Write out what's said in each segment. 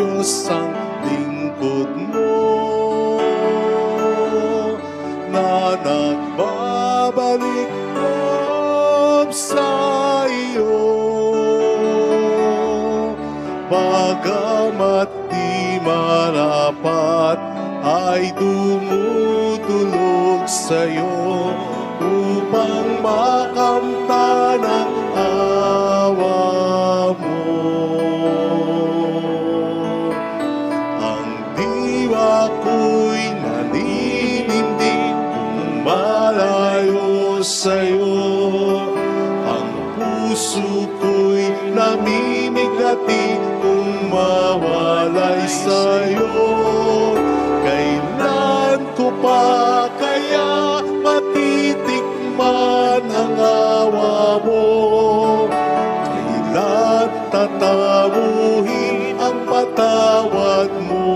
Diyos ang lingkod mo, na nagbabalik loob sa iyo. Bagamat di marapat ay dumudulog sa'yo upang makamtan ang awa mo. Ang diwa ko'y naninindig kung malayo sa'yo. Ang puso ko'y namimigati kung mawalay sa'yo. Kailan ko pa kaya matitikman ang awa mo? Kailan tatamuhin ang patawad mo?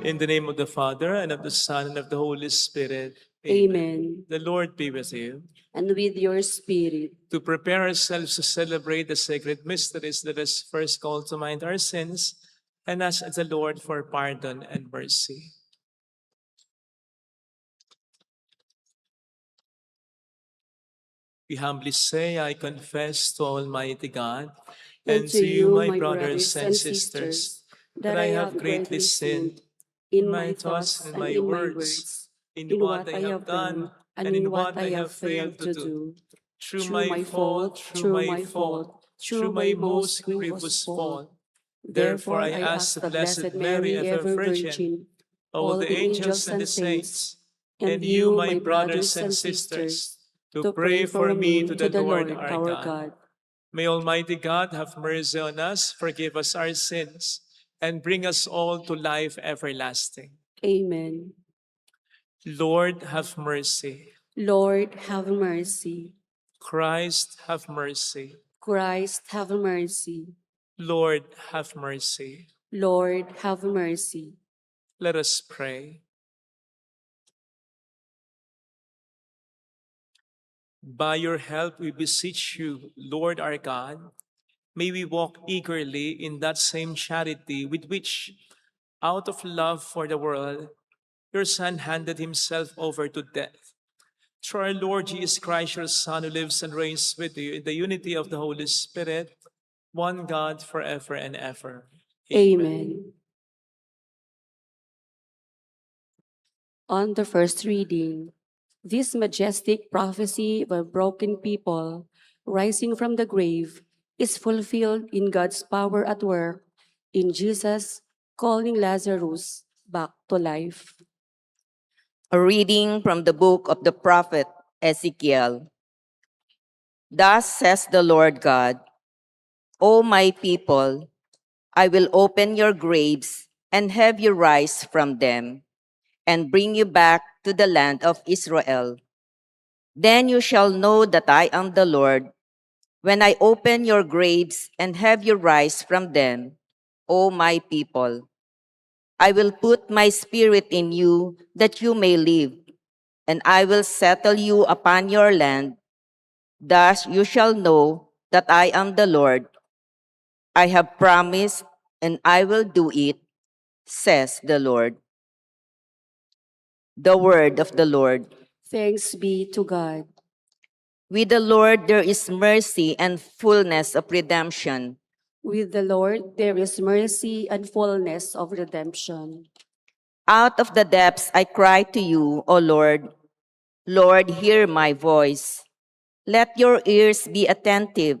In the name of the Father, and of the Son, and of the Holy Spirit. Amen. The Lord be with you. And with your spirit. To prepare ourselves to celebrate the sacred mysteries, let us first call to mind our sins and ask the Lord for pardon and mercy. We humbly say, I confess to Almighty God and to you, my brothers and sisters, that I have greatly sinned in my thoughts and my words, in what I have done and in what I have failed to do. Through my fault, through my most grievous fault. Therefore I ask the Blessed Mary, ever Virgin, all the angels and the saints, and you, my brothers and sisters, to pray for me to the Lord our God. May Almighty God have mercy on us, forgive us our sins, and bring us all to life everlasting. Amen. Lord, have mercy. Lord, have mercy. Christ, have mercy. Christ, have mercy. Lord, have mercy. Lord, have mercy. Let us pray. By your help, we beseech you, Lord our God, may we walk eagerly in that same charity with which, out of love for the world, your Son handed himself over to death. Through our Lord Jesus Christ, your Son, who lives and reigns with you in the unity of the Holy Spirit, one God forever and ever. Amen. On the first reading, this majestic prophecy of a broken people rising from the grave is fulfilled in God's power at work in Jesus calling Lazarus back to life. A reading from the book of the prophet Ezekiel. Thus says the Lord God, O my people, I will open your graves and have you rise from them, and bring you back to the land of Israel. Then you shall know that I am the Lord, when I open your graves and have you rise from them, O my people. I will put my spirit in you that you may live, and I will settle you upon your land. Thus you shall know that I am the Lord. I have promised, and I will do it, says the Lord. The word of the Lord. Thanks be to God. With the Lord there is mercy and fullness of redemption. With the Lord there is mercy and fullness of redemption. Out of the depths I cry to you, O Lord. Lord, hear my voice. Let your ears be attentive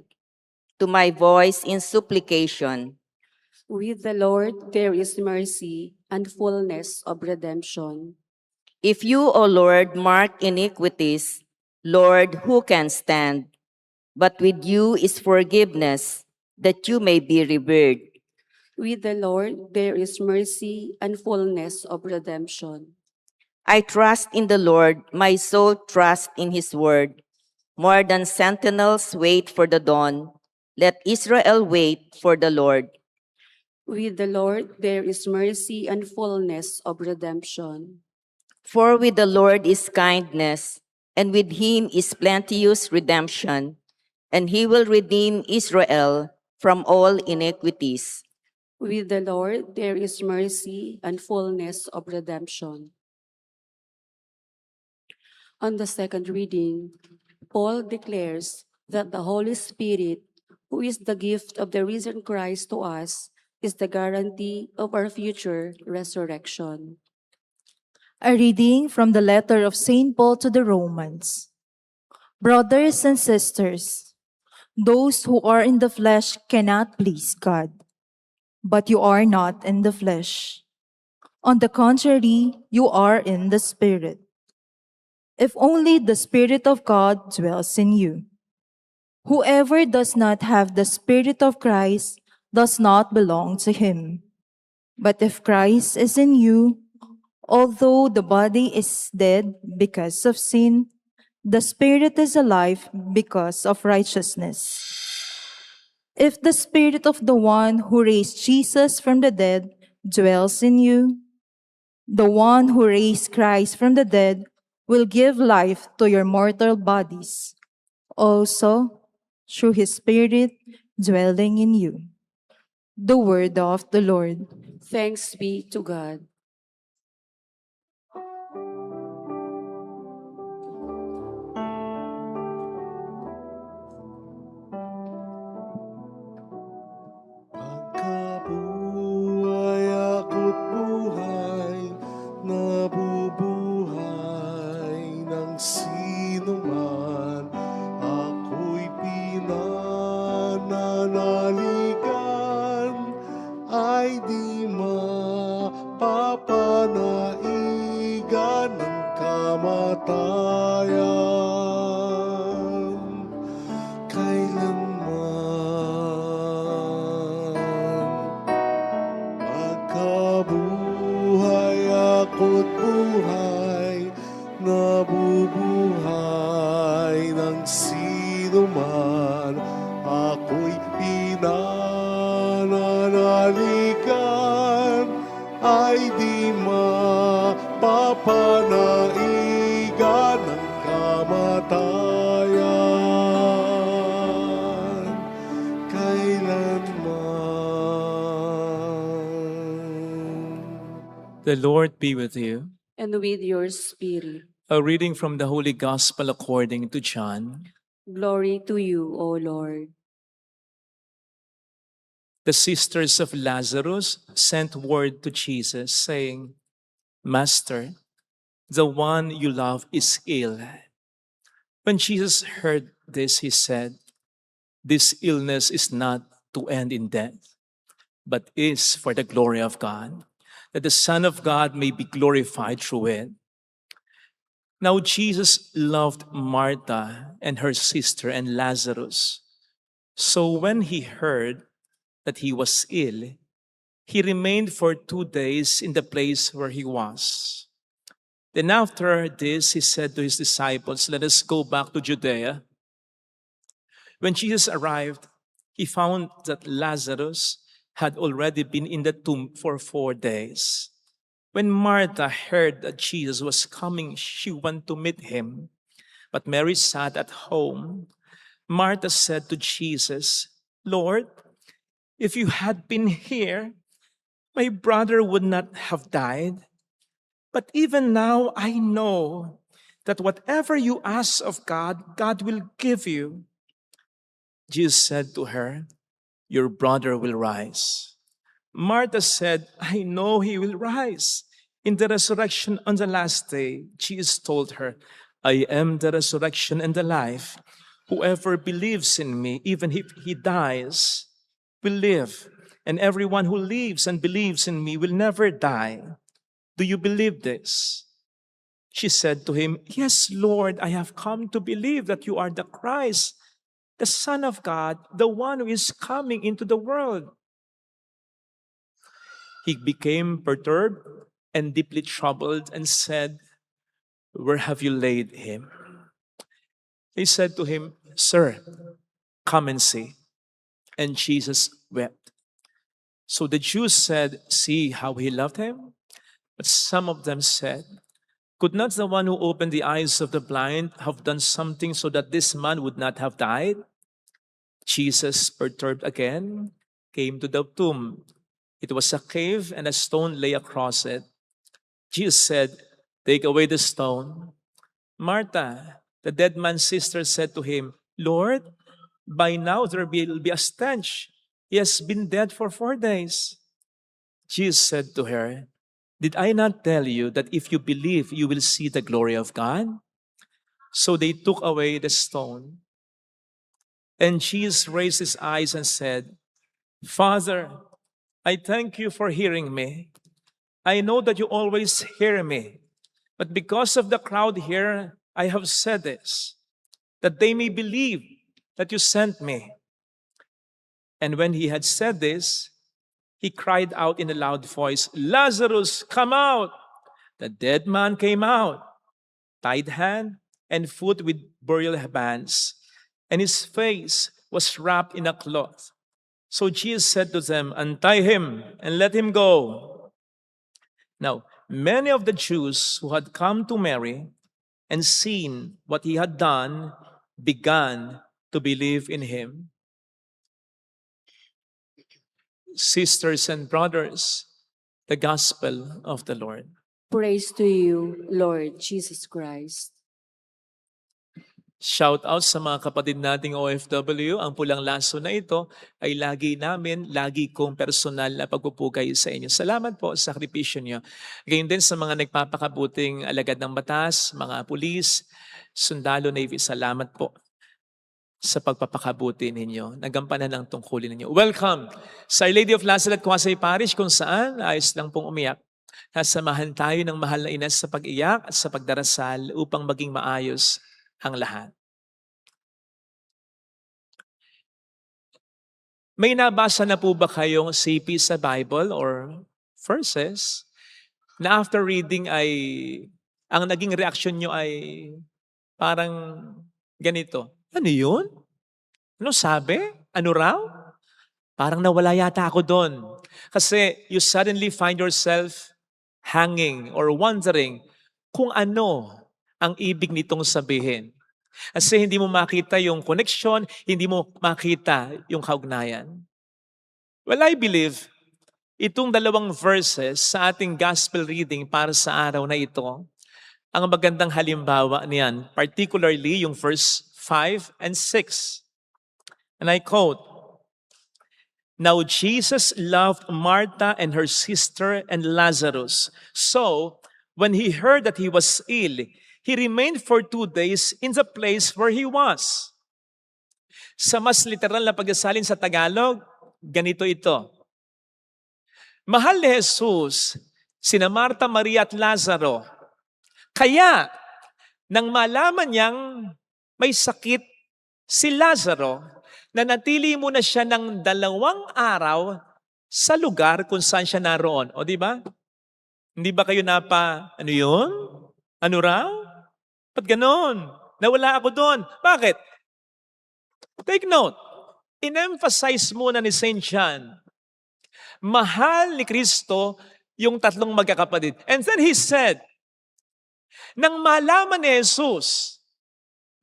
to my voice in supplication. With the Lord there is mercy and fullness of redemption. If you, O Lord, mark iniquities, Lord, who can stand? But with you is forgiveness, that you may be revered. With the Lord there is mercy and fullness of redemption. I trust in the Lord, my soul trusts in his word. More than sentinels wait for the dawn, let Israel wait for the Lord. With the Lord there is mercy and fullness of redemption. For with the Lord is kindness, and with him is plenteous redemption, and he will redeem Israel from all iniquities. With the Lord there is mercy and fullness of redemption. On the second reading, Paul declares that the Holy Spirit, who is the gift of the risen Christ to us, is the guarantee of our future resurrection. A reading from the letter of St. Paul to the Romans. Brothers and sisters, those who are in the flesh cannot please God, but you are not in the flesh. On the contrary, you are in the Spirit. If only the Spirit of God dwells in you. Whoever does not have the Spirit of Christ does not belong to him. But if Christ is in you, although the body is dead because of sin, the Spirit is alive because of righteousness. If the Spirit of the one who raised Jesus from the dead dwells in you, the one who raised Christ from the dead will give life to your mortal bodies, also through his Spirit dwelling in you. The word of the Lord. Thanks be to God. Pagkabuhay ako't buhay, nabubuhay ng sinuman. Ako'y pinananaligan, ay di mapapanaigan ng kamatayan. Kailanman magkabuhay ako't buhay, nabubuhay ng sinuman. Ako'y pinananaligan, ay di mapapanaigan ng kamatayan. Kailanman. The Lord be with you. And with your spirit. A reading from the Holy Gospel according to John. Glory to you, O Lord. The sisters of Lazarus sent word to Jesus, saying, Master, the one you love is ill. When Jesus heard this, he said, This illness is not to end in death, but is for the glory of God, that the Son of God may be glorified through it. Now Jesus loved Martha and her sister and Lazarus. So when he heard that he was ill, he remained for 2 days in the place where he was. Then after this, he said to his disciples, Let us go back to Judea. When Jesus arrived, he found that Lazarus had already been in the tomb for 4 days. When Martha heard that Jesus was coming, she went to meet him. But Mary sat at home. Martha said to Jesus, Lord, if you had been here, my brother would not have died. But even now I know that whatever you ask of God, God will give you. Jesus said to her, Your brother will rise. Martha said, I know he will rise in the resurrection on the last day. Jesus told her, I am the resurrection and the life. Whoever believes in me, even if he dies, will live. And everyone who lives and believes in me will never die. Do you believe this? She said to him, Yes, Lord, I have come to believe that you are the Christ, the Son of God, the one who is coming into the world. He became perturbed and deeply troubled and said, Where have you laid him? They said to him, Sir, come and see. And Jesus wept. So the Jews said, See how he loved him? But some of them said, Could not the one who opened the eyes of the blind have done something so that this man would not have died? Jesus, perturbed again, came to the tomb. It was a cave and a stone lay across it. Jesus said, "Take away the stone." Martha, the dead man's sister, said to him, "Lord, by now there will be a stench. He has been dead for 4 days." Jesus said to her, "Did I not tell you that if you believe, you will see the glory of God?" So they took away the stone. And Jesus raised his eyes and said, "Father, I thank you for hearing me. I know that you always hear me, but because of the crowd here, I have said this, that they may believe that you sent me." And when he had said this, he cried out in a loud voice, "Lazarus, come out!" The dead man came out, tied hand and foot with burial bands, and his face was wrapped in a cloth. So Jesus said to them, "Untie him and let him go." Now, many of the Jews who had come to Mary and seen what he had done began to believe in him. Sisters and brothers, the gospel of the Lord. Praise to you, Lord Jesus Christ. Shout out sa mga kapatid nating OFW. Ang pulang laso na ito ay lagi kong personal na pagpupugay sa inyo. Salamat po sa sakripisyo niyo. Gayon din sa mga nagpapakabuting alagad ng batas, mga pulis, sundalo, Navy, salamat po sa pagpapakabuti ninyo. Nagampanan ang tungkulin ninyo. Welcome sa Our Lady of Lazaret, Quasay Parish, kung saan ayos lang pong umiyak. Nasamahan tayo ng mahal na ina sa pag-iyak at sa pagdarasal upang maging maayos ang lahat. May nabasa na po ba kayong CP sa Bible or verses na after reading ay ang naging reaksyon nyo ay parang ganito? Ano yun? Ano sabi? Ano raw? Parang nawala yata ako doon. Kasi you suddenly find yourself hanging or wondering kung ano ang ibig nitong sabihin. Kasi hindi mo makita yung connection, hindi mo makita yung kaugnayan. Well, I believe itong dalawang verses sa ating gospel reading para sa araw na ito, ang magandang halimbawa niyan, particularly yung verse 5 and 6. And I quote, "Now Jesus loved Martha and her sister and Lazarus. So, when he heard that he was ill, he remained for 2 days in the place where he was." Sa mas literal na pagsasalin sa Tagalog, ganito ito. Mahal ni Jesus, sina Marta, Maria at Lazaro. Kaya, nang malaman niyang may sakit si Lazaro, nanatili muna siya ng 2 araw sa lugar kung saan siya naroon. O di ba? Hindi ba kayo ano yun? Ano raw? Ba't ganon? Nawala ako doon. Bakit? Take note. In-emphasize muna ni St. John, mahal ni Kristo yung 3 magkakapatid. And then he said, nang malaman ni Jesus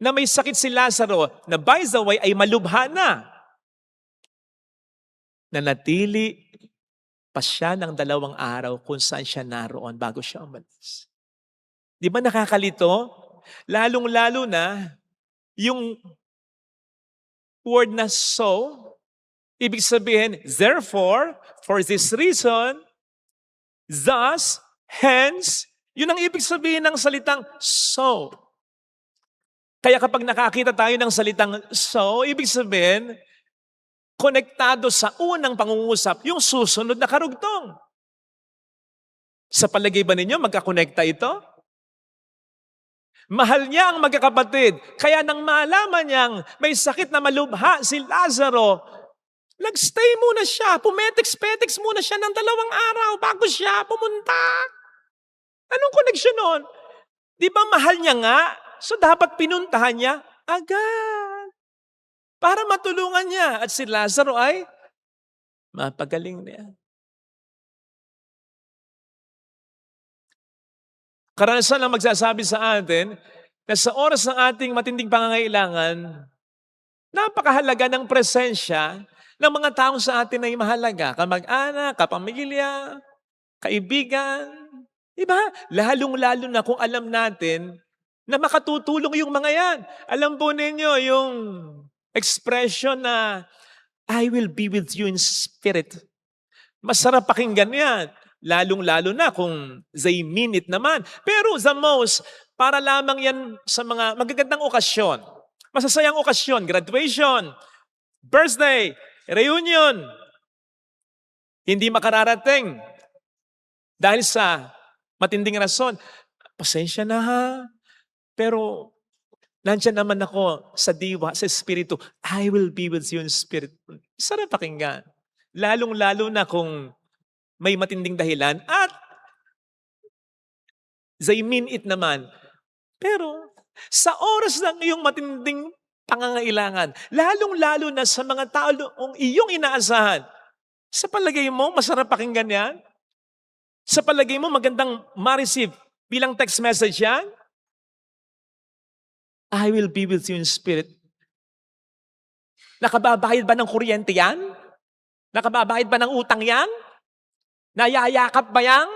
na may sakit si Lazaro, na by the way ay malubha na, nanatili pa siya ng 2 araw kung saan siya naroon bago siya umalis. Di ba nakakalito? Lalong-lalo na yung word na so, ibig sabihin, therefore, for this reason, thus, hence, yun ang ibig sabihin ng salitang so. Kaya kapag nakakita tayo ng salitang so, ibig sabihin, konektado sa unang pangungusap, yung susunod na karugtong. Sa palagay ba ninyo, magkakonekta ito? Mahal niya ang magkakapatid. Kaya nang malaman niyang may sakit na malubha si Lazaro, nagstay muna siya, pumetex-petex muna siya ng 2 araw bago siya pumunta. Anong connection nun? Di ba mahal niya nga? So dapat pinuntahan niya agad. Para matulungan niya. At si Lazaro ay mapagaling niya. Karanasan lang magsasabi sa atin na sa oras ng ating matinding pangangailangan, Napakahalaga ng presensya ng mga taong sa atin ay mahalaga. Kamag-anak, kapamilya, kaibigan. Diba? Lalong-lalo na kung alam natin na makatutulong yung mga yan. Alam po ninyo yung expression na, I will be with you in spirit. Masarap pakinggan yan. Lalong-lalo na kung they mean it naman. Pero the most, para lamang yan sa mga magagandang okasyon. Masasayang okasyon, graduation, birthday, reunion. Hindi makararating dahil sa matinding rason. Pasensya na ha. Pero nandyan naman ako sa diwa, sa espiritu. I will be with you in spirit. Sarap pakinggan. Lalong-lalo na kung may matinding dahilan at they mean it naman. Pero sa oras ng iyong matinding pangangailangan, lalong-lalo na sa mga taong iyong inaasahan, sa palagay mo, masarap pakinggan yan? Sa palagay mo, magandang ma-receive bilang text message yan? I will be with you in spirit. Nakababayad ba ng kuryente yan? Nakababayad ba ng utang yan? Nayayakap ba yan?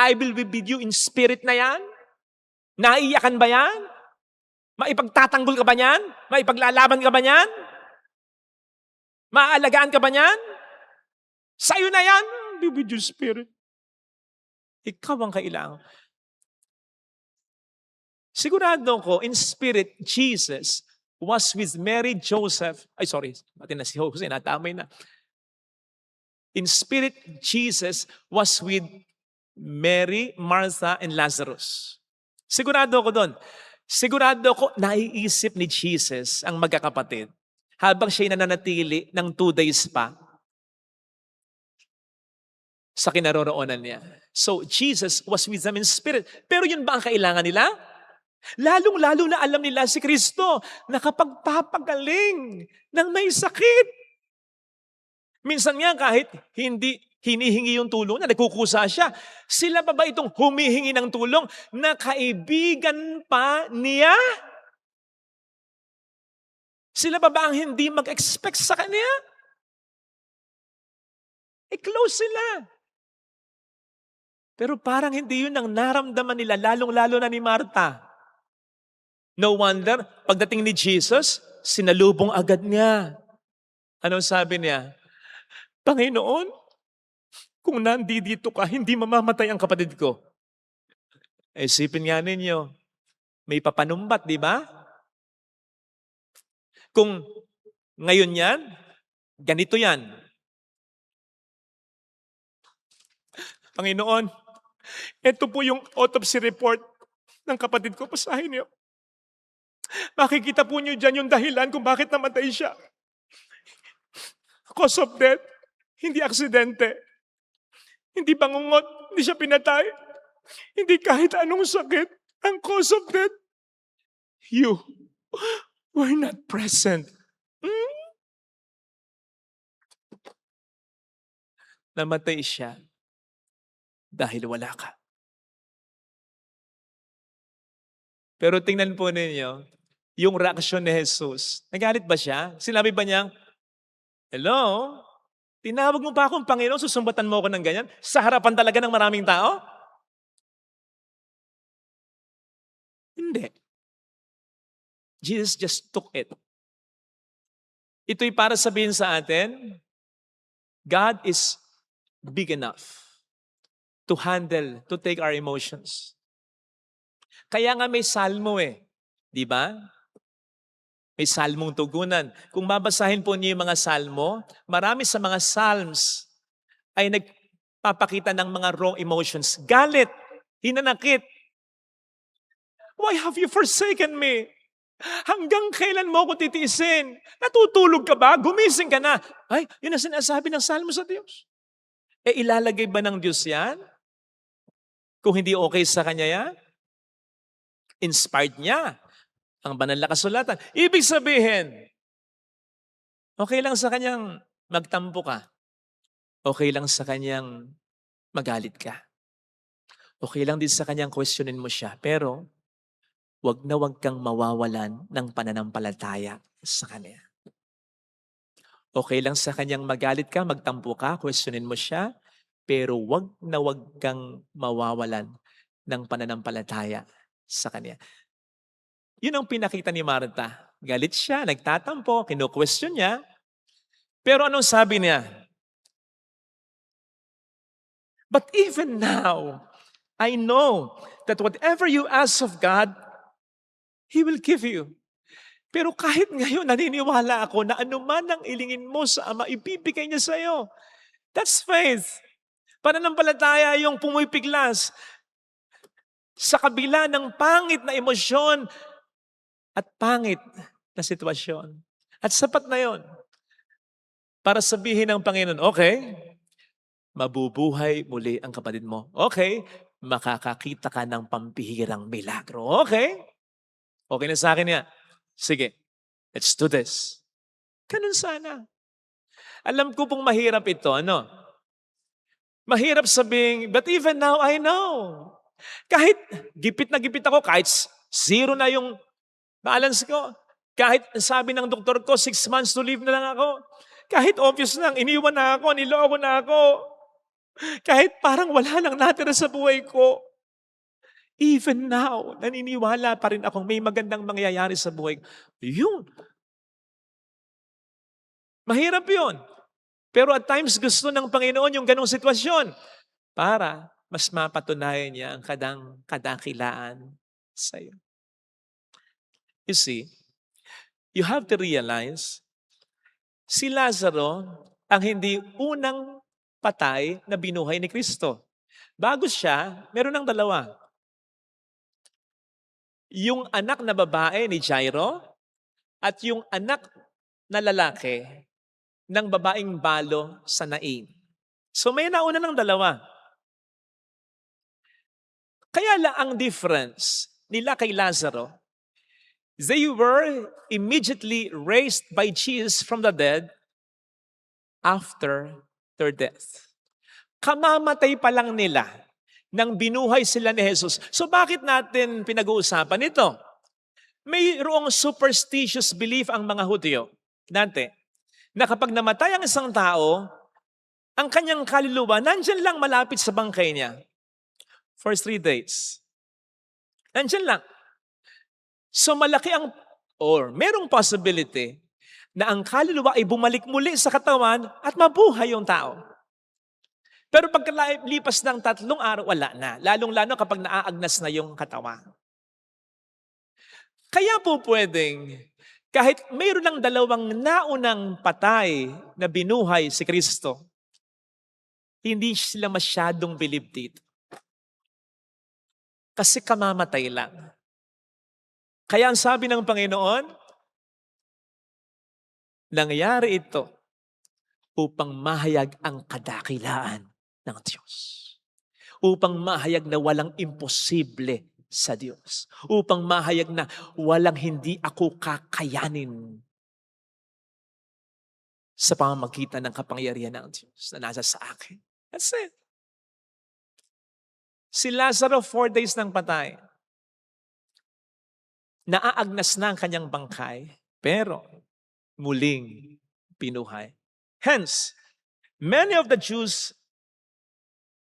I will be with you in spirit na yan? Naiyakan ba yan? Maipagtatanggol ka ba yan? Maipaglalaban ka ba yan? Maaalagaan ka ba yan? Sa'yo na yan? Be with you spirit. Ikaw ang kailangan. Sigurado ko, in spirit, Jesus was with Mary, Joseph. Pati na si Jose, natamay na. In spirit, Jesus was with Mary, Martha, and Lazarus. Sigurado ko doon. Sigurado ko, naiisip ni Jesus ang magkakapatid habang siya'y nananatili ng 2 days pa sa kinaroroonan niya. So, Jesus was with them in spirit. Pero yun ba ang kailangan nila? Lalong-lalo na alam nila si Kristo na kapag papagaling ng may sakit. Minsan nga kahit hindi hinihingi yung tulong na nagkukusa siya, sila pa ba itong humihingi ng tulong na kaibigan pa niya? Sila pa ba ang hindi mag-expect sa kanya? Close sila. Pero parang hindi yun ang naramdaman nila, lalong-lalo na ni Martha. No wonder, pagdating ni Jesus, sinalubong agad niya. Anong sabi niya? Panginoon, kung nandito ka, hindi mamamatay ang kapatid ko. Isipin nga ninyo, may papanumbat, di ba? Kung ngayon yan, ganito yan. Panginoon, ito po yung autopsy report ng kapatid ko. Pasahin niyo. Makikita po niyo dyan yung dahilan kung bakit namatay siya. Cause of death, hindi aksidente. Hindi bangungot, hindi siya pinatay. Hindi kahit anong sakit ang cause of death. You were not present. Namatay siya dahil wala ka. Pero tingnan po ninyo, yung reaksyon ni Jesus. Nagalit ba siya? Sinabi ba niya, hello? Tinawag mo pa akong Panginoon, susumbatan mo ako ng ganyan? Sa harapan talaga ng maraming tao? Hindi. Jesus just took it. Ito'y para sabihin sa atin, God is big enough to handle, to take our emotions. Kaya nga may salmo di ba? May salmong tugunan. Kung babasahin po niyo yung mga salmo, marami sa mga psalms ay nagpapakita ng mga wrong emotions. Galit, hinanakit. Why have you forsaken me? Hanggang kailan mo ako titiisin? Natutulog ka ba? Gumising ka na. Ay, yun ang sinasabi ng salmo sa Diyos. Ilalagay ba ng Diyos yan? Kung hindi okay sa Kanya yan? Inspired niya ang banal na kasulatan. Ibig sabihin, okay lang sa Kanyang magtampo ka. Okay lang sa Kanyang magalit ka. Okay lang din sa Kanyang questionin mo siya. Pero, wag na wag kang mawawalan ng pananampalataya sa Kanya. Okay lang sa kanyang magalit ka, magtampo ka, questionin mo siya, pero wag na wag kang mawawalan ng pananampalataya sa kanya. Yun ang pinakita ni Martha. Galit siya, nagtatampo, kino-question niya. Pero anong sabi niya? But even now, I know that whatever you ask of God, He will give you. Pero kahit ngayon, naniniwala ako na anuman ang ilingin mo sa Ama, ibibigay niya sa iyo. That's faith. Pananampalataya yung pumipiglas sa kabila ng pangit na emosyon at pangit na sitwasyon. At sapat na yon para sabihin ng Panginoon, okay, mabubuhay muli ang kapatid mo. Okay, makakakita ka ng pampihirang milagro. Okay, okay na sa akin yan. Sige, let's do this. Ganun sana. Alam ko pong mahirap ito, ano? Mahirap sabihin, but even now I know. Kahit gipit na gipit ako, kahit zero na yung balance ko, kahit sabi ng doktor ko, 6 months to live na lang ako, kahit obvious lang, iniwan na ako, niloko na ako, kahit parang wala nang natira sa buhay ko, even now, naniniwala pa rin akong may magandang mangyayari sa buhay. Yun. Mahirap yun. Pero at times gusto ng Panginoon yung ganong sitwasyon para mas mapatunayan niya ang kadakilaan sa iyo. You see, you have to realize, si Lazaro ang hindi unang patay na binuhay ni Kristo. Bago siya, meron ng dalawa. Yung anak na babae ni Jairo at yung anak na lalaki ng babaeng balo sa Nain. So may nauna ng dalawa. Kaya lang ang difference nila kay Lazaro, they were immediately raised by Jesus from the dead after their death. Kamamatay pa lang nila nang binuhay sila ni Jesus. So bakit natin pinag-uusapan ito? Mayroong superstitious belief ang mga Hudyo dati na kapag namatay ang isang tao, ang kanyang kaluluwa nandyan lang malapit sa bangkay niya for 3 days. Nandyan lang. So malaki merong possibility na ang kaluluwa ay bumalik muli sa katawan at mabuhay yung tao. Pero pagkalipas ng 3 araw, wala na. Lalong-lalo kapag naaagnas na yung katawan. Kaya po pwedeng, kahit mayroon ng 2 naunang patay na binuhay si Kristo, hindi sila masyadong believe dito. Kasi kamamatay lang. Kaya ang sabi ng Panginoon, nangyari ito upang mahayag ang kadakilaan ng Diyos. Upang mahayag na walang imposible sa Diyos. Upang mahayag na walang hindi ako kakayanin sa pamamagitan ng kapangyarihan ng Diyos na nasa sa akin. That's it. Si Lazaro, 4 days nang patay. Naaagnas na ang kanyang bangkay, pero muling pinuhay. Hence, many of the Jews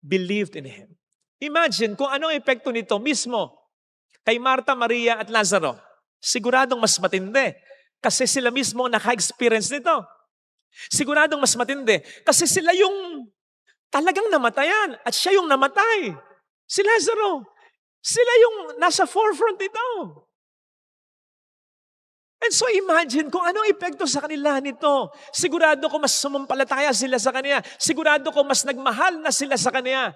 believed in Him. Imagine kung anong epekto nito mismo kay Marta, Maria at Lazaro. Siguradong mas matindi kasi sila mismo naka-experience nito. Siguradong mas matindi kasi sila yung talagang namatayan at siya yung namatay. Si Lazaro, sila yung nasa forefront nito. And so imagine kung anong epekto sa kanila nito. Sigurado ko mas sumampalataya sila sa Kanya. Sigurado ko mas nagmahal na sila sa Kanya.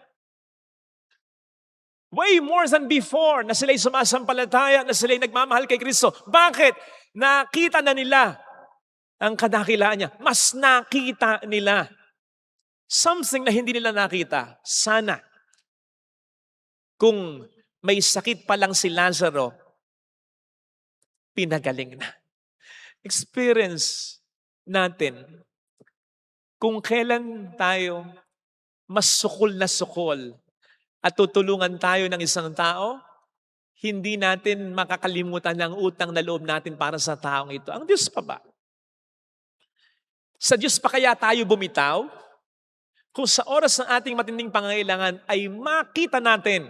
Way more than before na sila'y sumasampalataya, na sila'y nagmamahal kay Kristo. Bakit? Nakita na nila ang kadakilaan niya. Mas nakita nila. Something na hindi nila nakita. Sana. Kung may sakit pa lang si Lazaro, pinagaling na. Experience natin kung kailan tayo mas sukol na sukol at tutulungan tayo ng isang tao, hindi natin makakalimutan ng utang na loob natin para sa taong ito. Ang Diyos pa ba? Sa Diyos pa kaya tayo bumitaw? Kung sa oras ng ating matinding pangangailangan ay makita natin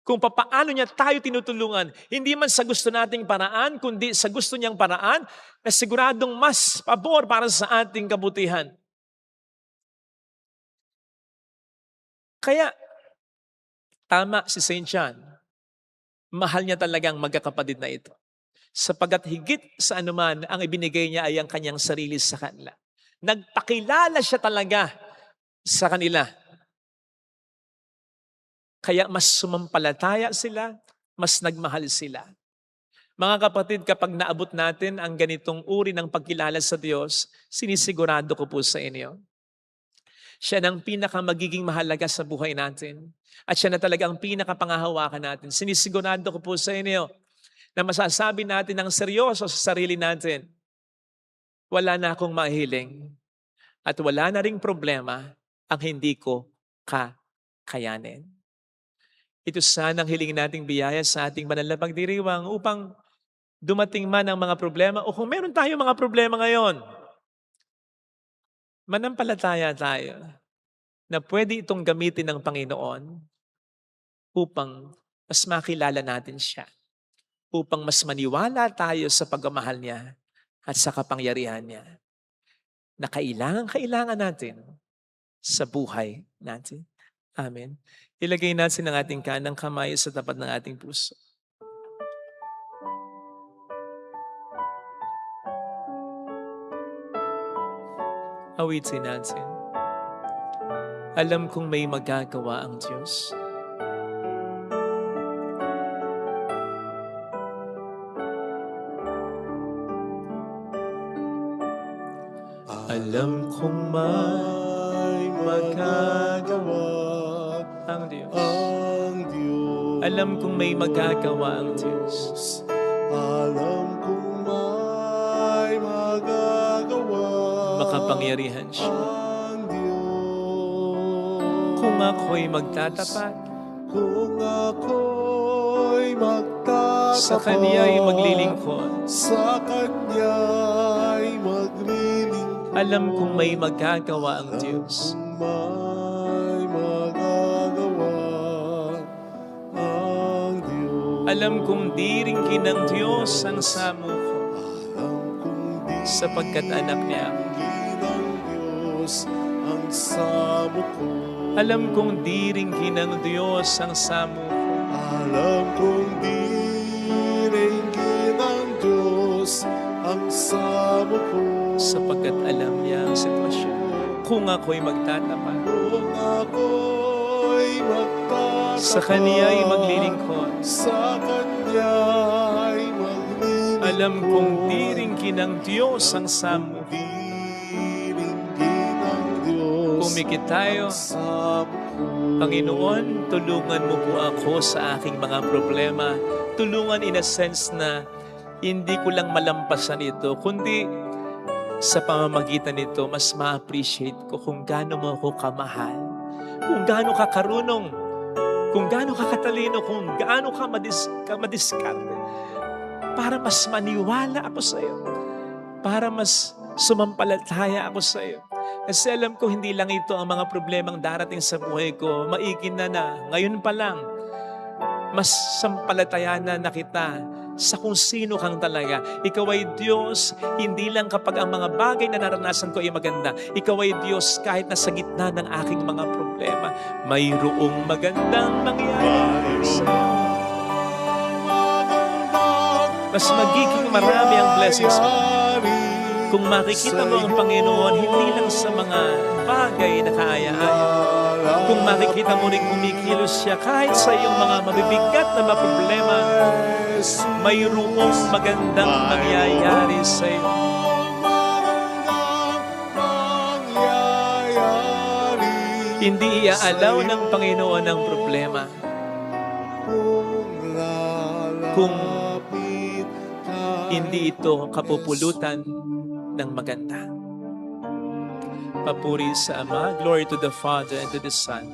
kung papaano niya tayo tinutulungan, hindi man sa gusto nating paraan, kundi sa gusto niyang paraan na siguradong mas pabor para sa ating kabutihan. Kaya, tama si St. John. Mahal niya talagang magkakapatid na ito. Sapagat higit sa anuman, ang ibinigay niya ay ang kanyang sarili sa kanila. Nagpakilala siya talaga sa kanila. Kaya mas sumampalataya sila, mas nagmahal sila. Mga kapatid, kapag naabot natin ang ganitong uri ng pagkilala sa Diyos, sinisigurado ko po sa inyo, siya ang pinakamagiging mahalaga sa buhay natin. At siya na talaga ang pinakapangahawakan natin. Sinisigurado ko po sa inyo na masasabi natin ng seryoso sa sarili natin, wala na akong mahiling at wala na ring problema ang hindi ko kakayanin. Ito sana ang hilingin nating biyaya sa ating banal na pagdiriwang upang dumating man ang mga problema o kung meron tayo mga problema ngayon, manampalataya tayo na pwede itong gamitin ng Panginoon upang mas makilala natin siya, upang mas maniwala tayo sa pagmamahal niya at sa kapangyarihan niya na kailangan natin sa buhay natin. Amen. Ilagay natin ang ating kanang kamay sa tapat ng ating puso. Awitin natin. Alam kong may magagawa ang Diyos. Alam kong may magagawa ang Diyos. ang Diyos. Alam kong may magagawa ang Diyos. Alam kong may magagawa Makapangyarihan siya. ang Diyos. Kung ako'y magtatapat, Kung ako'y magtatapat sa Kaniya'y maglilingkod, sa Kanya'y maglilingkod, alam kong may magagawa ang Diyos. kung may magagawa ang Diyos. Alam kong diringkin ng Diyos ang samo ko, Alam kong di sapagkat anak niya ako. ng Diyos ang samo ko. Alam kong diringkin ng Diyos ang samo ko, Alam kong diringgin ng Diyos ang samo ko. sapagkat alam niya ang sitwasyon. Kung ako'y magtatapat, Kung ako'y magtatapat sa Kaniya'y maglilingkod, sa Kanya'y maglilingkod, alam kong diringkin ng Diyos ang samo ko. diringgin ng Diyos Pumikit tayo. ang samo ko. Panginoon, tulungan mo po ako sa aking mga problema. Tulungan in a sense na hindi ko lang malampasan ito, kundi sa pamamagitan nito, mas ma-appreciate ko kung gaano mo ako kamahal, kung gaano ka karunong, kung gaano ka katalino, kung gaano ka madiskarte, para mas maniwala ako sa iyo, para mas sumampalataya ako sa iyo. Kasi alam ko hindi lang ito ang mga problemang darating sa buhay ko. Maigin na ngayon pa lang, mas sampalatayanan na kita sa kung sino kang talaga. Ikaw ay Diyos, hindi lang kapag ang mga bagay na naranasan ko ay maganda. Ikaw ay Diyos kahit nasa gitna ng aking mga problema. Mayroong magandang mangyayari sa'yo. Mas magiging marami ang blessings mo kung makikita mo ang Panginoon hindi lang sa mga bagay na kaaya-aya. Kung makikita mo rin kumikilos siya kahit sa iyong mga mabibigat na mga problema, mayroong magandang mangyayari sa iyo. Hindi iaalaw ng Panginoon ang problema kung hindi ito kapupulutan ng maganda. Papuri sa Ama, glory to the Father, and to the Son,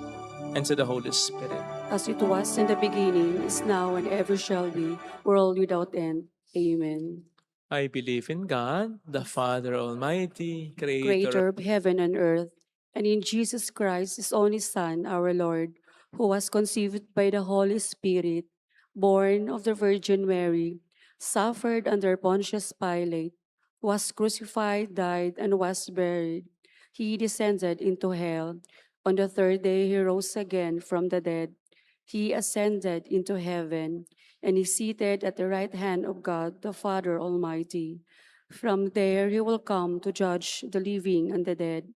and to the Holy Spirit. As it was in the beginning, is now, and ever shall be, world without end. Amen. I believe in God, the Father Almighty, creator. Creator of heaven and earth, and in Jesus Christ, his only Son, our Lord, who was conceived by the Holy Spirit, born of the Virgin Mary, suffered under Pontius Pilate, was crucified, died, and was buried. He descended into hell. On the third day, he rose again from the dead. He ascended into heaven, and is seated at the right hand of God, the Father Almighty. From there he will come to judge the living and the dead.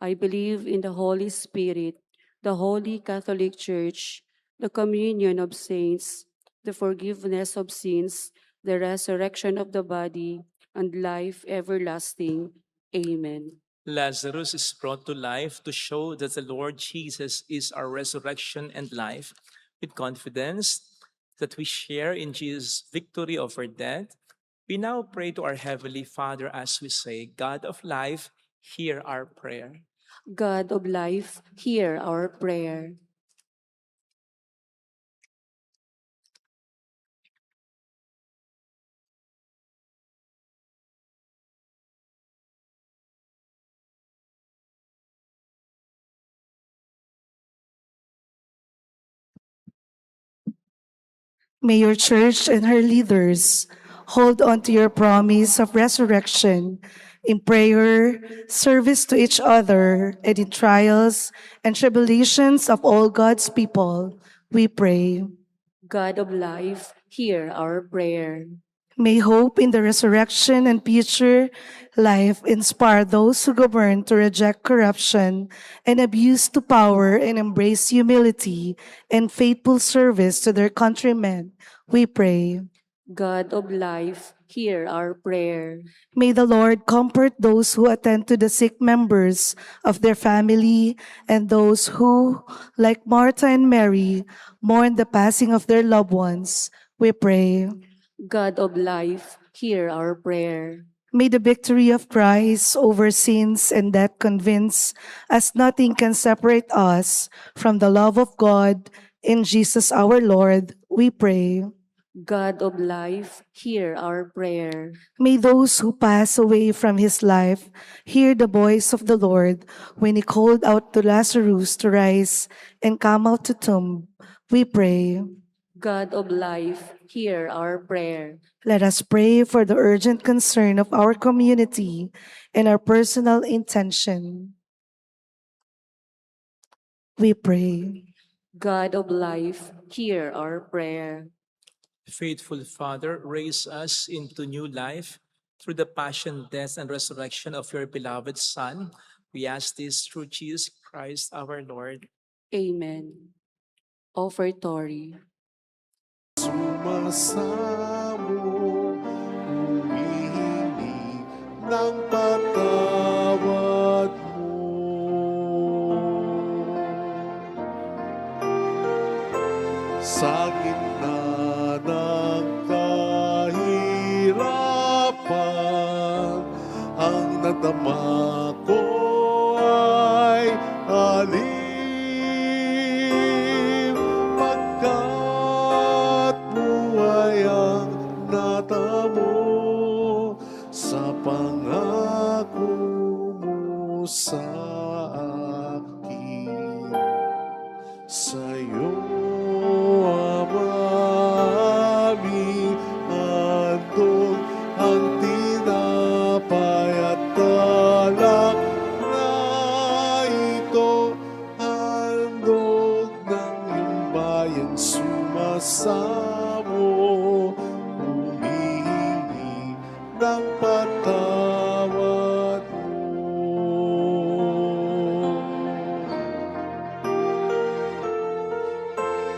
I believe in the Holy Spirit, the Holy Catholic Church, the communion of saints, the forgiveness of sins, the resurrection of the body, and life everlasting. Amen. Lazarus is brought to life to show that the Lord Jesus is our resurrection and life. With confidence that we share in Jesus' victory over death, we now pray to our Heavenly Father as we say, God of life, hear our prayer. God of life, hear our prayer. May your church and her leaders hold on to your promise of resurrection in prayer, service to each other, and in trials and tribulations of all God's people. We pray. God of life, hear our prayer. May hope in the resurrection and future life inspire those who govern to reject corruption and abuse to power and embrace humility and faithful service to their countrymen. We pray. God of life, hear our prayer. May the Lord comfort those who attend to the sick members of their family and those who, like Martha and Mary, mourn the passing of their loved ones. We pray. God of life, hear our prayer. May the victory of Christ over sins and death convince us nothing can separate us from the love of God in Jesus our Lord. We pray. God of life, hear our prayer. May those who pass away from his life hear the voice of the Lord when he called out to Lazarus to rise and come out the tomb. We pray. God of life, hear our prayer. Let us pray for the urgent concern of our community and our personal intention. We pray. God of life, hear our prayer. Faithful Father, raise us into new life through the passion, death, and resurrection of your beloved Son. We ask this through Jesus Christ our Lord. Amen. Offertory. Sumasamo, humihingi ng patawad mo. Sa gitna ng kahirapan, ang nadama ko ay alim, pagkat buhay ang natamo sa pangako mo sa akin. Sa'yo, aming handog ang tinapay at alak na ito, handog ng iyong bayang sumasamo, humihingi ng patawad mo.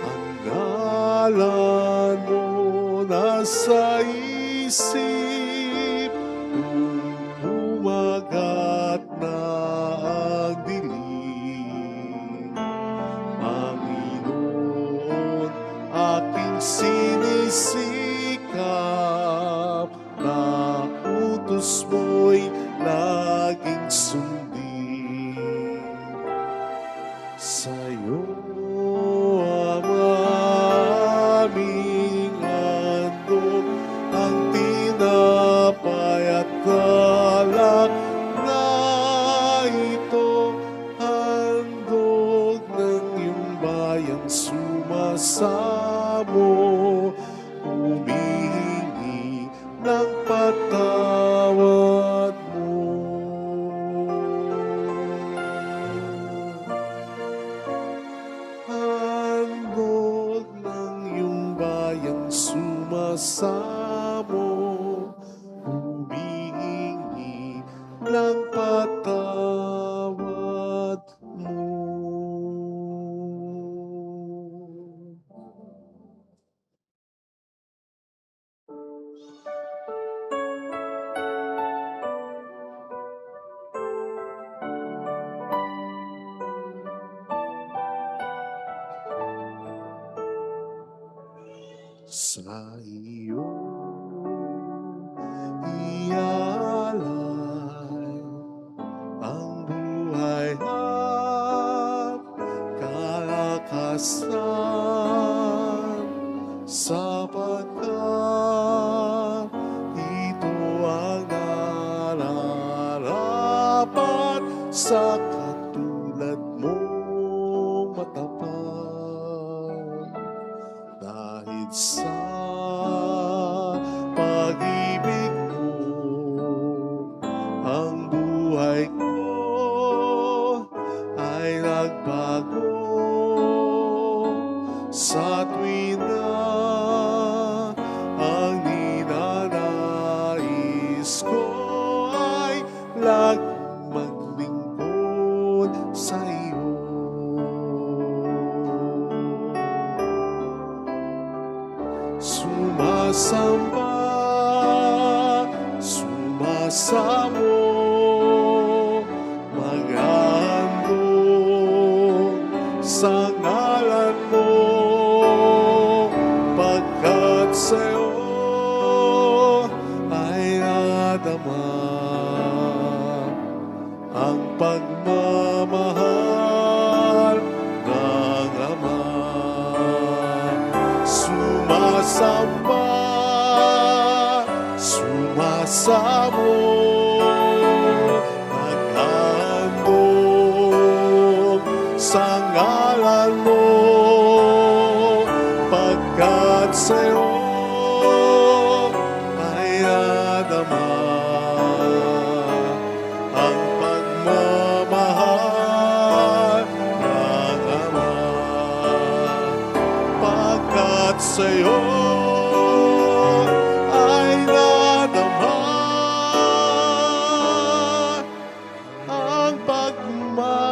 Ang ngalan mo nasa isip, umagat na ang dilim. Panginoon, aking sinisikap, na utos mo'y laging sundin. Sa'yo, ang aming handog, ang tinapay mo, humihingi ng patawad mo. Sa iyo ialay ang buhay at kalakasan, sapagkat ito ang nararapat sa katulad mong matapat. Dahil sa pag-ibig mo, ang buhay ko ay nagbago. Sa tuwin na ang ninanais ko ay laging maglingkod sa iyo. Sumasamba, sumasamo, maghandog sa ngalan mo, pagkat sa'yo ay nadama ang pagmamahal ng Ama. Sumasamba, sumasamo, naghandog sa ngalan mo, pagkat sa'yo ay nadama ang pagmamahal ng Ama. Pagkat sa'yo ay nadama ang pagmamahal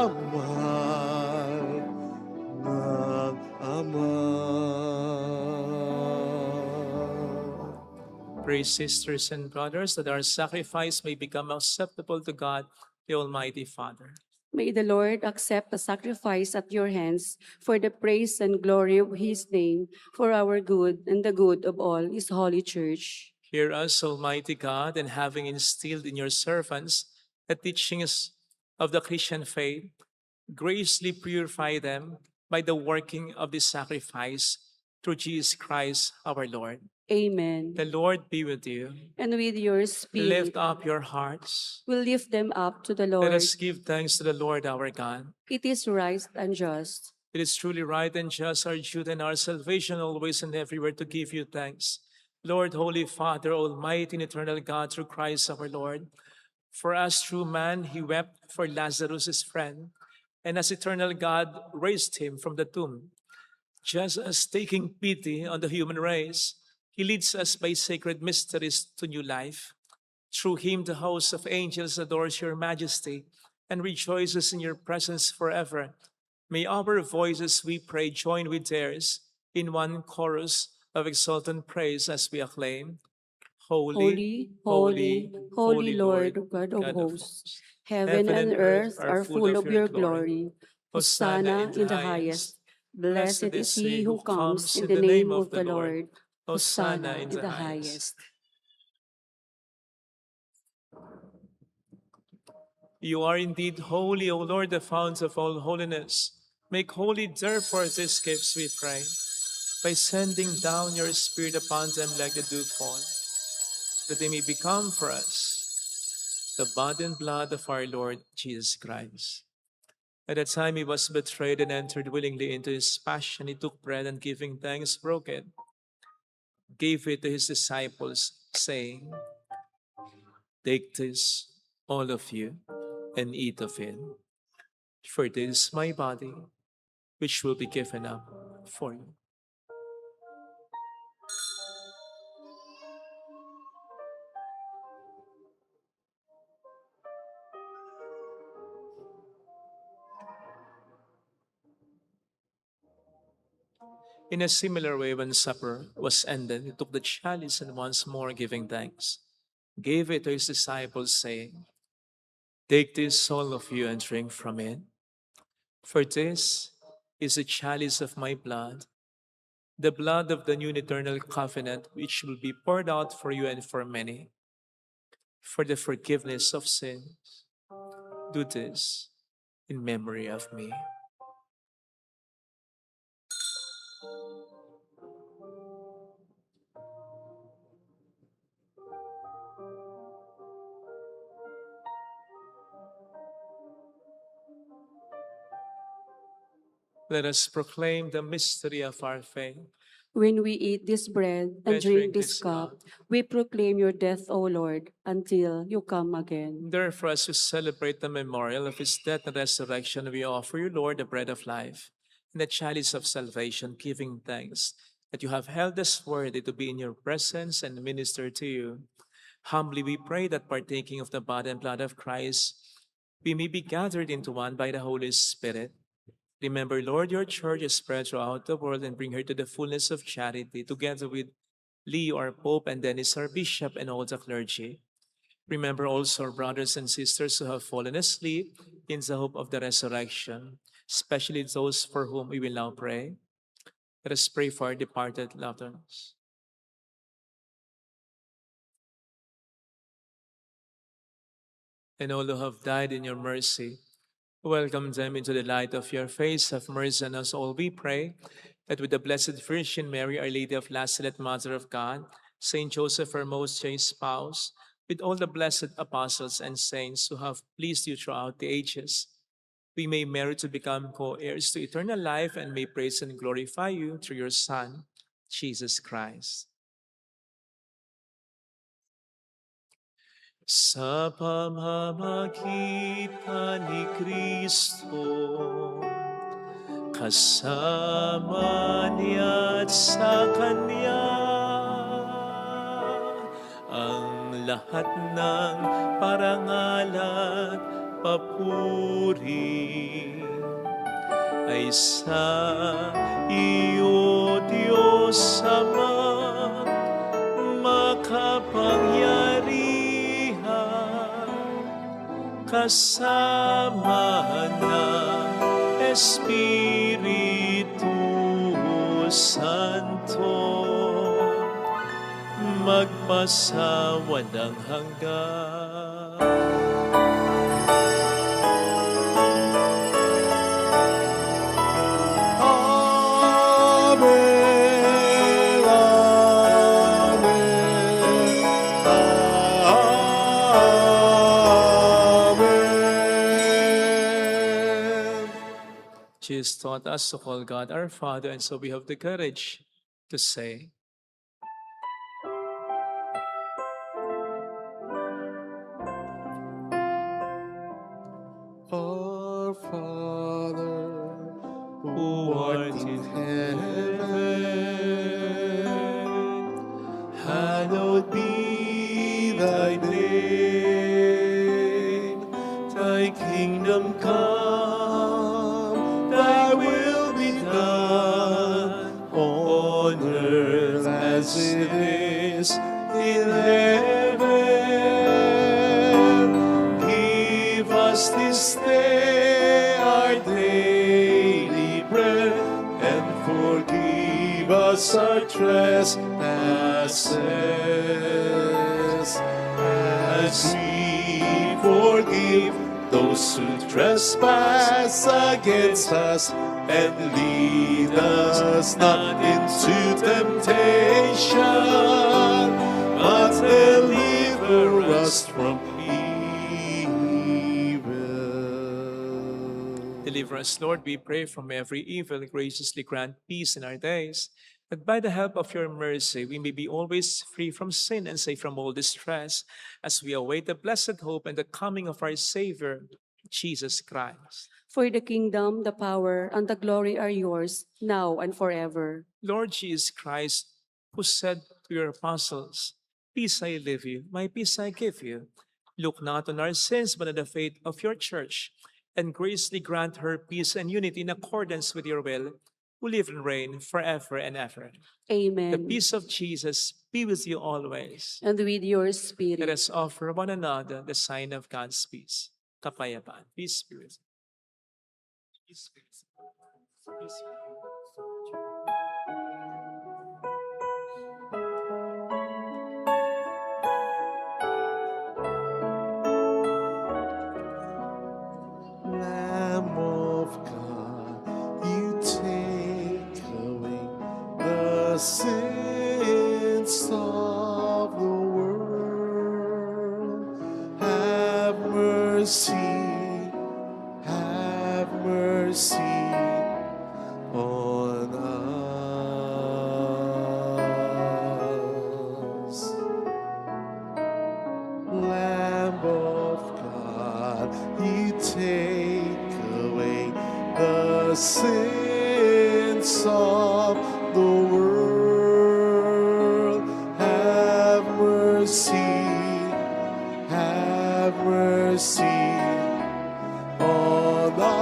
ng Ama. Pray, sisters and brothers, that our sacrifice may become acceptable to God, the Almighty Father. May the Lord accept the sacrifice at your hands for the praise and glory of his name, for our good and the good of all his holy church. Hear us, Almighty God, and having instilled in your servants the teachings of the Christian faith, graciously purify them by the working of this sacrifice through Jesus Christ our Lord. Amen. The Lord be with you. And with your spirit, Lift up your hearts. we lift them up to the Let Lord. us give thanks to the Lord our God. It is right and just. It is truly right and just, our duty and our salvation, always and everywhere to give you thanks. Lord, Holy Father, Almighty and eternal God, through Christ our Lord. For us, true man, he wept for Lazarus, his friend, and as eternal God raised him from the tomb. Just as taking pity on the human race, he leads us by sacred mysteries to new life. Through him, the host of angels adores your majesty and rejoices in your presence forever. May our voices, we pray, join with theirs in one chorus of exultant praise as we acclaim, Holy, holy, holy Lord, God of hosts. Heaven and earth are full of your glory. Hosanna in the highest. Blessed is he who comes in the name of the Lord. Hosanna in the highest. You are indeed holy, O Lord, the fount of all holiness. Make holy, therefore, these gifts, we pray, by sending down your Spirit upon them like the dewfall, that they may become for us the body and blood of our Lord Jesus Christ. At the time he was betrayed and entered willingly into his passion, he took bread and giving thanks, broke it, gave it to his disciples, saying, "Take this, all of you, and eat of it. For this is my body, which will be given up for you." In a similar way, when supper was ended, he took the chalice and once more giving thanks, gave it to his disciples, saying, "Take this, all of you, and drink from it. For this is the chalice of my blood, the blood of the new and eternal covenant, which will be poured out for you and for many, for the forgiveness of sins. Do this in memory of me." Let us proclaim the mystery of our faith. When we eat this bread and drink this cup, we proclaim your death, O Lord, until you come again. Therefore, as we celebrate the memorial of his death and resurrection, we offer you, Lord, the bread of life and the chalice of salvation, giving thanks that you have held us worthy to be in your presence and minister to you. Humbly we pray that partaking of the body and blood of Christ, we may be gathered into one by the Holy Spirit. Remember, Lord, your church is spread throughout the world and bring her to the fullness of charity, together with Leo, our Pope, and Dennis, our Bishop, and all the clergy. Remember also our brothers and sisters who have fallen asleep in the hope of the resurrection, especially those for whom we will now pray. Let us pray for our departed loved ones. And all who have died in your mercy, welcome them into the light of your face. Have mercy on us all, we pray, that with the Blessed Virgin Mary, Our Lady of Lazaret, Mother of God, Saint Joseph, her most chaste spouse, with all the blessed apostles and saints who have pleased you throughout the ages, we may merit to become co-heirs to eternal life and may praise and glorify you through your Son, Jesus Christ. Sa pamamagitan ni Kristo, kasama niya at sa Kanya, ang lahat ng parangal at papuri ay sa iyo, Diyos Ama, makapangyarihan, kasama ng Espiritu Santo, magpasawalang hanggan. Amen. Amen. Amen. Jesus taught us to call God our Father, and so we have the courage to say, Our Father, who art in heaven, hallowed be thy name. Thy kingdom come, thy will be done, on earth as it is in heaven. Give us this day our daily bread, and forgive us our trespasses, as we forgive those who trespass against us. And lead us not into temptation, but deliver us from evil. Deliver us, Lord, we pray, from every evil. Graciously grant peace in our days, that by the help of your mercy we may be always free from sin and safe from all distress, as we await the blessed hope and the coming of our Savior, Jesus Christ. For the kingdom, the power, and the glory are yours, now and forever. Lord Jesus Christ, who said to your apostles, "Peace I leave you, my peace I give you," look not on our sins, but on the faith of your church, and graciously grant her peace and unity in accordance with your will, who live and reign forever and ever. Amen. The peace of Jesus be with you always. And with your Let spirit. us offer one another the sign of God's peace. Kapayapaan. Peace be with you. Peace be with you. Peace be with you. Lamb of God, you take away the sins of the world. Have mercy, have mercy on us. Lamb of God, you take away the sins of the world. Have mercy, have mercy on us.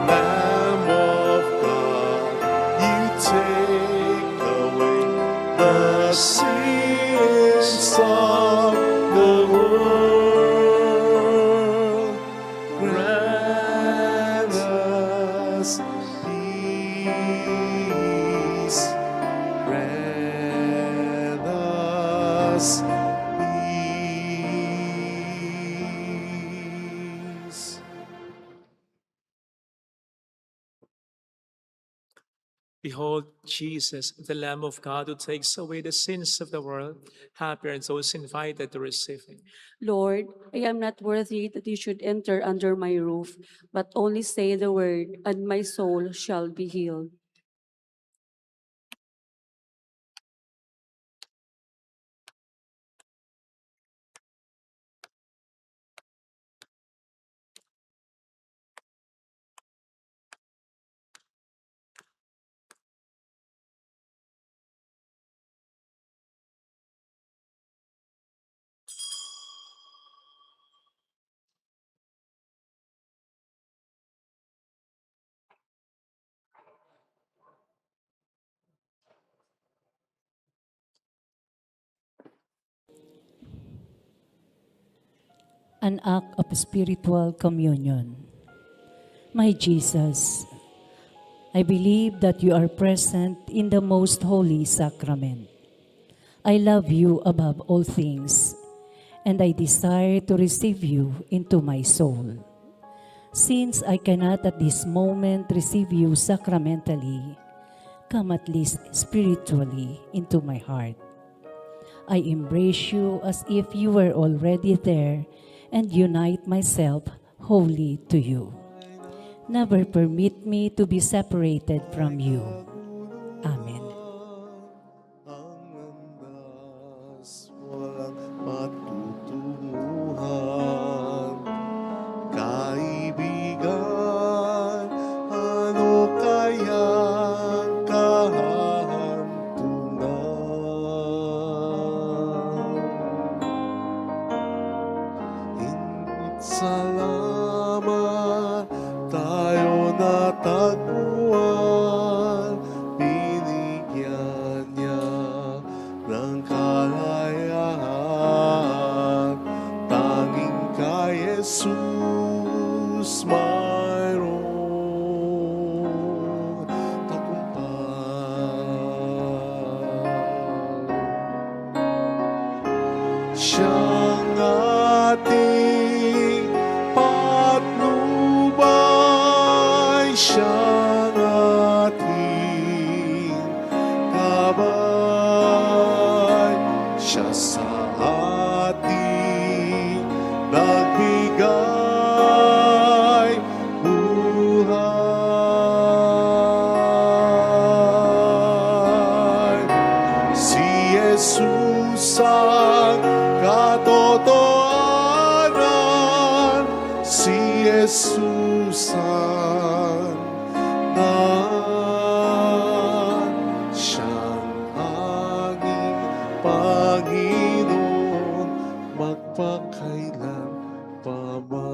Lamb of God, you take away the sins of the world. Grant us peace. Grant us peace. Behold, Jesus, the Lamb of God who takes away the sins of the world. Happy are those invited to receive him. Lord, I am not worthy that you should enter under my roof, but only say the word, and my soul shall be healed. An act of spiritual communion. My Jesus, I believe that you are present in the most holy sacrament. I love you above all things, and I desire to receive you into my soul. Since I cannot at this moment receive you sacramentally, come at least spiritually into my heart. I embrace you as if you were already there and unite myself wholly to you. Never permit me to be separated from you. Amen. Ang landas walang patutunguhan. Kaibigan, ano kayang kahantungan? Hingit salamat tayo natagpuan. Binigyan niya ng kalayaan. Tanging kay Jesus mayroong tagumpay. Siyang ating patnubay, siyang ating gabay, siya sa ating nagbigay buhay. Si Jesus ang katotohanan, si Jesus ang naan, siyang aming Panginoon, magpakailan paman.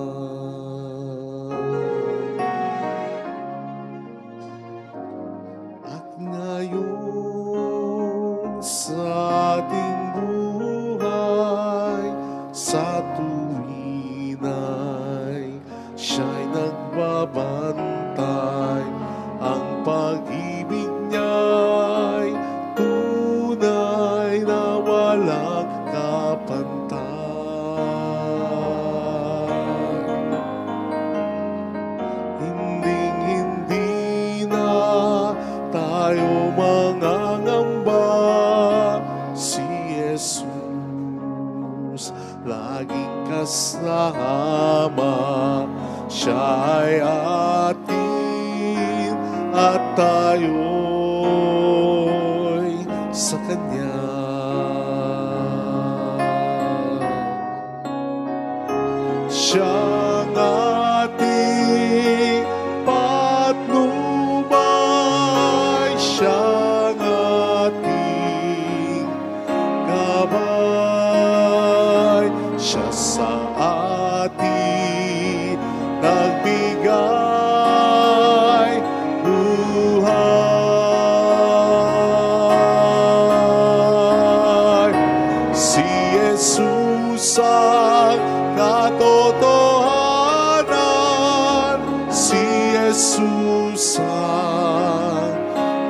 At ngayon sa ating buhay, sa tuwinay, siya'y nagbabantay. Ang pag-ibig niya'y tunay na walang kapantay. Hinding-hindi na tayo mangangamba, si Jesus laging kasama. Siya ay atin at tayo'y sa Kanya. Siyang ating patnubay, siyang ating gabay, siya sa atin nagbigay buhay. Si Jesus ang katotohanan, si Jesus ang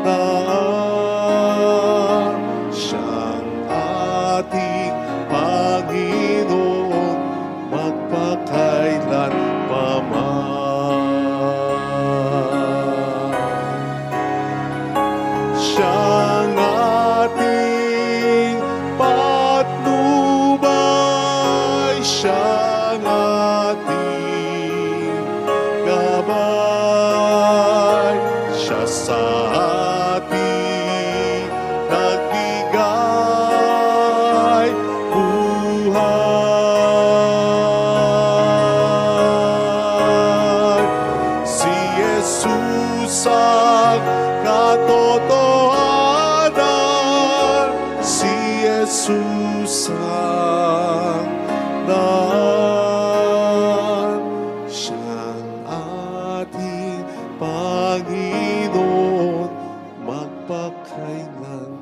daan, siyang ating Panginoon magpakailan paman. Siyang ating patnubay, siyang ating gabay, siya sa ating nagbigay buhay. Si Jesus ang katotohanan, si Jesus ang daan, siyang ating Panginoon magpakailan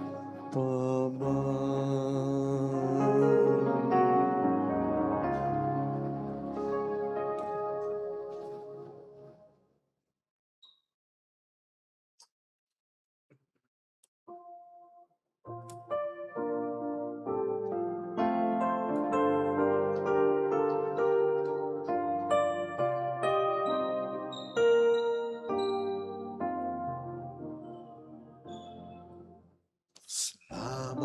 paman. Salamat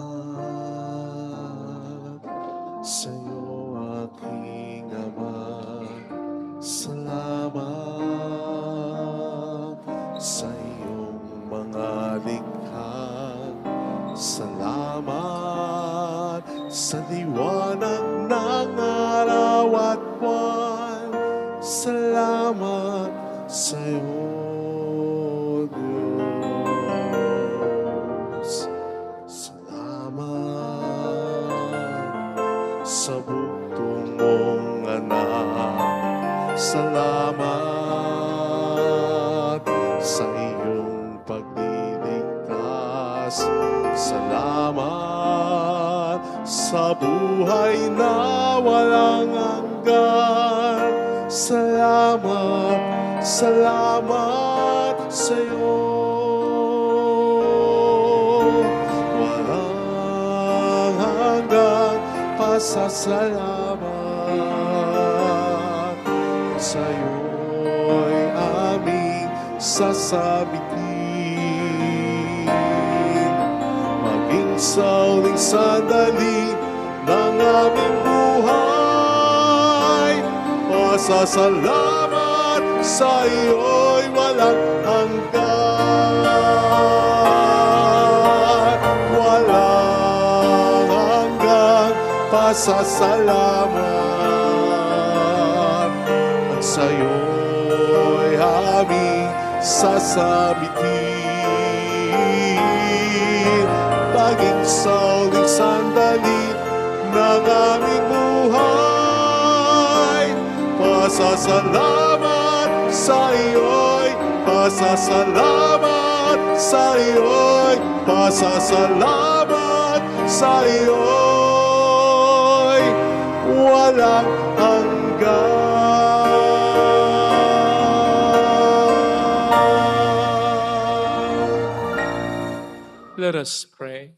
sa'yo, aking Ama. Salamat sa iyong mga likha. Salamat sa liwanag ng araw at buwan. Salamat sa'yo, Diyos. Salamat sa bugtong mong anak. Salamat sa iyong pagliligtas. Salamat sa buhay na walang hanggan. Salamat, salamat sa iyo. Walang hanggang pasasalamat sa iyo'y aming sasabitin. Maging sa uling sandali ng aming buhay, pasasalamat sa iyo'y walang hanggan. Walang hanggang pasasalamat at sa iyo'y aming sasabitin. Maging sa uling sandali ng aming buhay, pasasalamat sa iyo'y, pasasalamat sa iyo'y, pasasalamat sa iyo'y walang hanggan. Let us pray.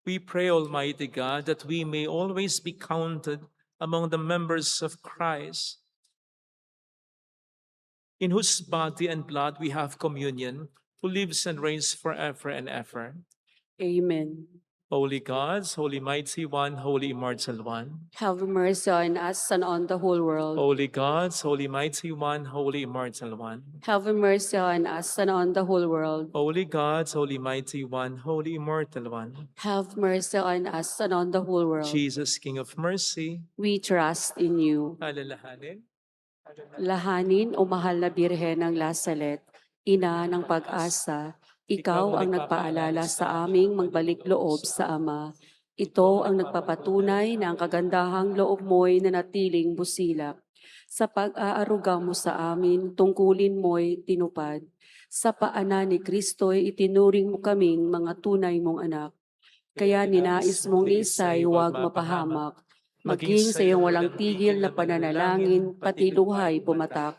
We pray, Almighty God, that we may always be counted among the members of Christ, in whose body and blood we have communion, who lives and reigns forever and ever. Amen. Holy God, Holy Mighty One, Holy Immortal One. Have mercy on us and on the whole world. Holy God, Holy Mighty One, Holy Immortal One. Have mercy on us and on the whole world. Holy God, Holy Mighty One, Holy Immortal One. Have mercy on us and on the whole world. Jesus, King of Mercy. We trust in you. Alalahanin. Lahanin, o mahal na Birhen ng Lasalet, Ina ng pag-asa, ikaw ang nagpaalala sa aming magbalik loob sa Ama. Ito ang nagpapatunay na ang kagandahang loob mo'y nanatiling busilak. Sa pag-aaruga mo sa amin, tungkulin mo'y tinupad. Sa paanan ni Kristo'y itinuring mo kaming mga tunay mong anak. Kaya ninais mong isa'y huwag mapahamak. Maging sa iyong walang tigil na pananalangin, pati luhay pumatak.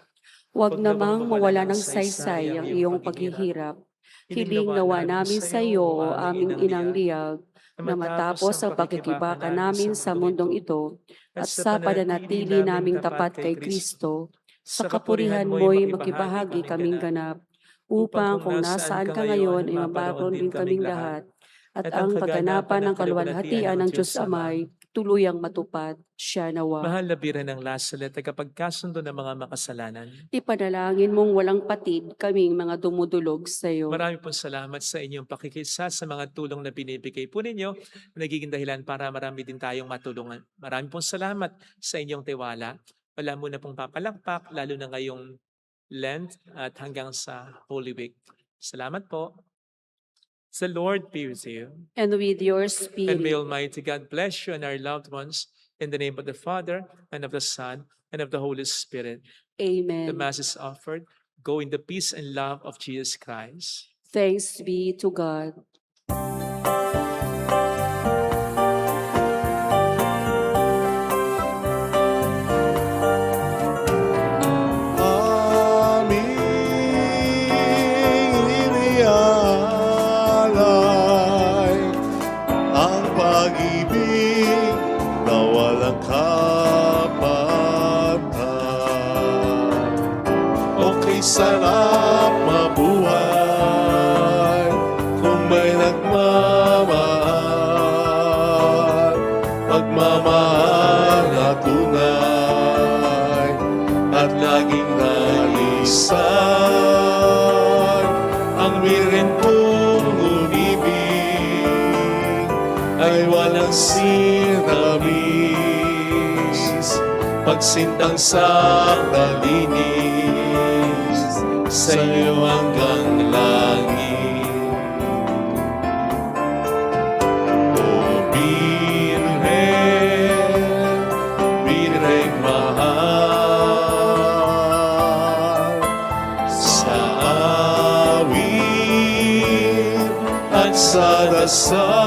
Huwag namang mawala ng saysay ang iyong paghihirap. Hiling nawa namin sa iyo, o aming inang liyag, na matapos ang pakikibaka namin sa mundong ito, at sa pananatili naming tapat kay Kristo, sa kapurihan mo'y makibahagi kaming ganap, upang kung nasaan ka ngayon ay mabaron din kaming lahat, at ang pagganapan ng kaluwalhatian ng Diyos Amay, tuluyang matupad, siya nawa. Mahal na Birhen ng Lasalet, tagapagkasundo ng mga makasalanan. Ipanalangin mong walang patid kaming mga dumudulog sa iyo. Marami pong salamat sa inyong pakikisa sa mga tulong na binibigay po ninyo. Nagiging dahilan para marami din tayong matulungan. Marami pong salamat sa inyong tiwala. Wala muna pong papalakpak, lalo na ngayong Lent at hanggang sa Holy Week. Salamat po. The Lord be with you. And with your And may spirit. Almighty God bless you and our loved ones in the name of the Father and of the Son and of the Holy Spirit. The Amen. Mass is offered. Go in the peace and love of Jesus Christ. Thanks be to God. Aming inialay ang pag-ibig na walang kapatan. Okay, sarap mabuhay kung may nagmamahal. Pagmamahal na tunay at laging nalisan. Ang Birhen pong umibig ay walang sinamis. Pagsintang sa nalinis sa iyo hanggang langit. O Birhen, Birheng mahal, sa awit at sa dasal